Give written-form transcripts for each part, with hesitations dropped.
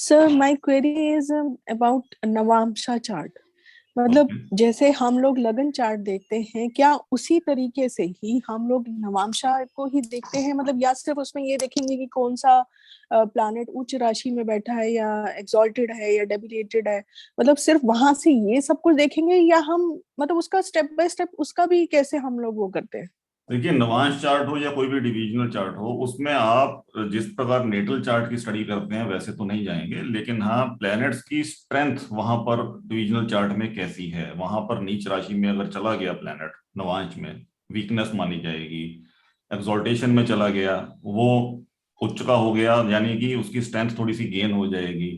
Sir, my query is about Navamsa chart. मतलब okay. जैसे हम लोग लगन चार्ट देखते हैं, क्या उसी तरीके से ही हम लोग नवांशा को ही देखते हैं? मतलब या सिर्फ उसमें ये देखेंगे कि कौन सा प्लैनेट उच्च राशि में बैठा है या एक्सॉल्टेड है या डेबिटेटेड है, मतलब सिर्फ वहां से ये सब कुछ देखेंगे, या हम मतलब उसका स्टेप बाय स्टेप उसका भी कैसे हम लोग वो करते हैं? देखिए, नवांश चार्ट हो या कोई भी डिविजनल चार्ट हो, उसमें आप जिस प्रकार नेटल चार्ट की स्टडी करते हैं वैसे तो नहीं जाएंगे, लेकिन हाँ, प्लैनेट्स की स्ट्रेंथ वहां पर डिविजनल चार्ट में कैसी है, वहां पर नीच राशि में अगर चला गया प्लैनेट नवांश में, वीकनेस मानी जाएगी। एक्सॉल्टेशन में चला गया, वो उच्च का हो गया, यानी कि उसकी स्ट्रेंथ थोड़ी सी गेन हो जाएगी।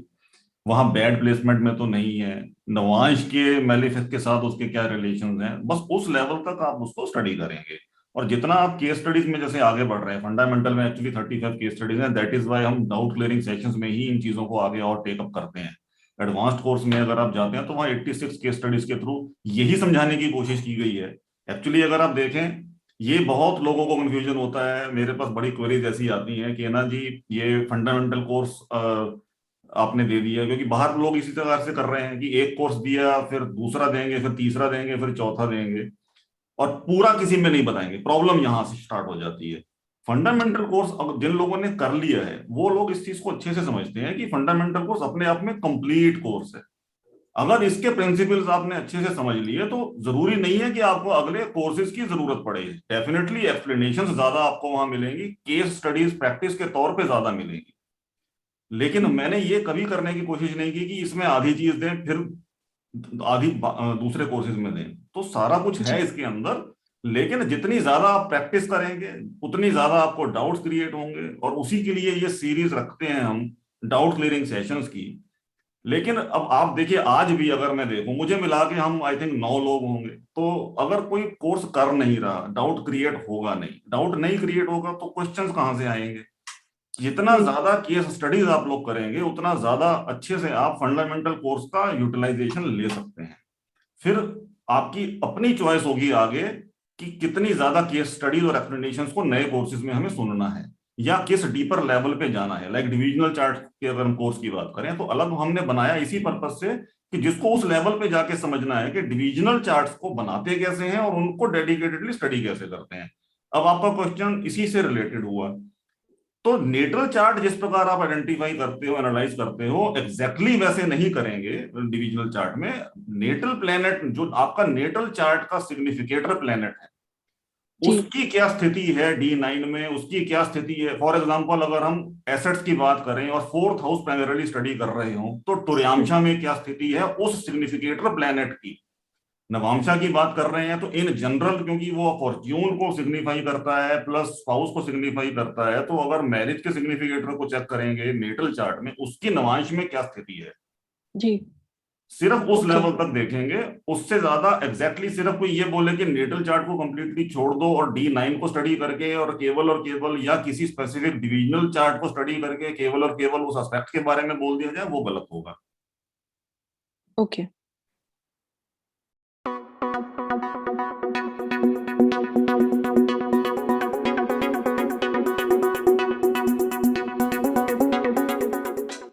वहां बैड प्लेसमेंट में तो नहीं है। नवांश के मेलिफिक के साथ उसके क्या रिलेशंस हैं, बस उस लेवल तक आप उसको स्टडी करेंगे। और जितना आप केस स्टडीज में जैसे आगे बढ़ रहे हैं, फंडामेंटल में एक्चुअली 35 केस स्टडीज हैं, दैट इज वाई हम डाउट क्लियरिंग सेशंस में ही इन चीजों को आगे और टेकअप करते हैं। एडवांस्ड कोर्स में अगर आप जाते हैं तो वहाँ 86 केस स्टडीज के थ्रू यही समझाने की कोशिश की गई है। एक्चुअली अगर आप देखें, ये बहुत लोगों को कंफ्यूजन होता है, मेरे पास बड़ी क्वेरीज ऐसी आती हैं कि ना जी, ये फंडामेंटल कोर्स आपने दे दिया, क्योंकि बाहर लोग इसी तरह से कर रहे हैं कि एक कोर्स दिया, फिर दूसरा देंगे, फिर तीसरा देंगे, फिर चौथा देंगे, और पूरा किसी में नहीं बताएंगे। प्रॉब्लम यहां से स्टार्ट हो जाती है। जी। फंडामेंटल कोर्स अब जिन लोगों ने कर लिया है वो लोग इस चीज को अच्छे से समझते हैं कि फंडामेंटल कोर्स अपने आप में कंप्लीट कोर्स है। अगर इसके प्रिंसिपल्स आपने अच्छे से समझ लिए तो जरूरी नहीं है कि आपको अगले कोर्सेज की जरूरत पड़े। डेफिनेटली एक्सप्लेनेशन ज्यादा आपको वहां मिलेंगी, केस स्टडीज प्रैक्टिस के तौर पे ज्यादा मिलेंगी, लेकिन मैंने ये कभी करने की कोशिश नहीं की कि इसमें आधी चीज दें फिर आधी दूसरे कोर्सेज में दें। तो सारा कुछ है जी। इसके अंदर, लेकिन जितनी ज्यादा आप प्रैक्टिस करेंगे उतनी ज्यादा आपको डाउट्स क्रिएट होंगे, और उसी के लिए ये सीरीज रखते हैं हम, डाउट क्लियरिंग सेशंस की। लेकिन अब आप देखिए, आज भी अगर मैं देखूं, मुझे मिला के हम आई थिंक 9 लोग होंगे, तो अगर कोई कोर्स कर नहीं रहा, डाउट क्रिएट होगा नहीं, डाउट नहीं क्रिएट होगा तो क्वेश्चंस कहाँ से आएंगे? जितना जी। ज्यादा केस स्टडीज आप लोग करेंगे उतना ज्यादा अच्छे से आप फंडामेंटल कोर्स का यूटिलाइजेशन ले सकते हैं। फिर आपकी अपनी चॉइस होगी आगे कि कितनी ज्यादा केस स्टडीज और एक्सप्लेनेशंस को नए कोर्सेज में हमें सुनना है, या किस डीपर लेवल पे जाना है। लाइक डिविजनल चार्ट के अगर हम कोर्स की बात करें तो अलग हमने बनाया इसी पर्पज से कि जिसको उस लेवल पे जाके समझना है कि डिविजनल चार्ट्स को बनाते कैसे हैं और उनको डेडिकेटेडली स्टडी कैसे करते हैं। अब आपका क्वेश्चन इसी से रिलेटेड हुआ, तो नेटल चार्ट जिस प्रकार आप आइडेंटिफाई करते हो, एनालाइज करते हो, एग्जैक्टली वैसे नहीं करेंगे डिविजनल चार्ट में। नेटल प्लेनेट, जो आपका नेटल चार्ट का सिग्निफिकेटर प्लेनेट है, जी। उसकी क्या स्थिति है D9 में, उसकी क्या स्थिति है। फॉर एग्जांपल अगर हम एसेट्स की बात करें और फोर्थ हाउस प्राइमरीली स्टडी कर रहे हो, तो तुर्यामशा में क्या स्थिति है उस सिग्निफिकेटर प्लेनेट की। नवांशा की बात कर रहे हैं तो इन जनरल, क्योंकि वो फॉर्च्यून को सिग्निफाई करता है प्लस स्पाउस को सिग्निफाई करता है, तो अगर मैरिज के सिग्निफिकेटर को चेक करेंगे नेटल चार्ट में, उसकी नवांश में क्या स्थिति है, जी। सिर्फ उस ओके। लेवल तक देखेंगे। उससे ज्यादा एग्जैक्टली सिर्फ कोई ये बोले कि नेटल चार्ट को कंप्लीटली छोड़ दो और D9 को स्टडी करके और केवल या किसी स्पेसिफिक डिविजनल चार्ट को स्टडी करके केवल और केवल उस एस्पेक्ट के बारे में बोल दिया जाए, वो गलत होगा। ओके।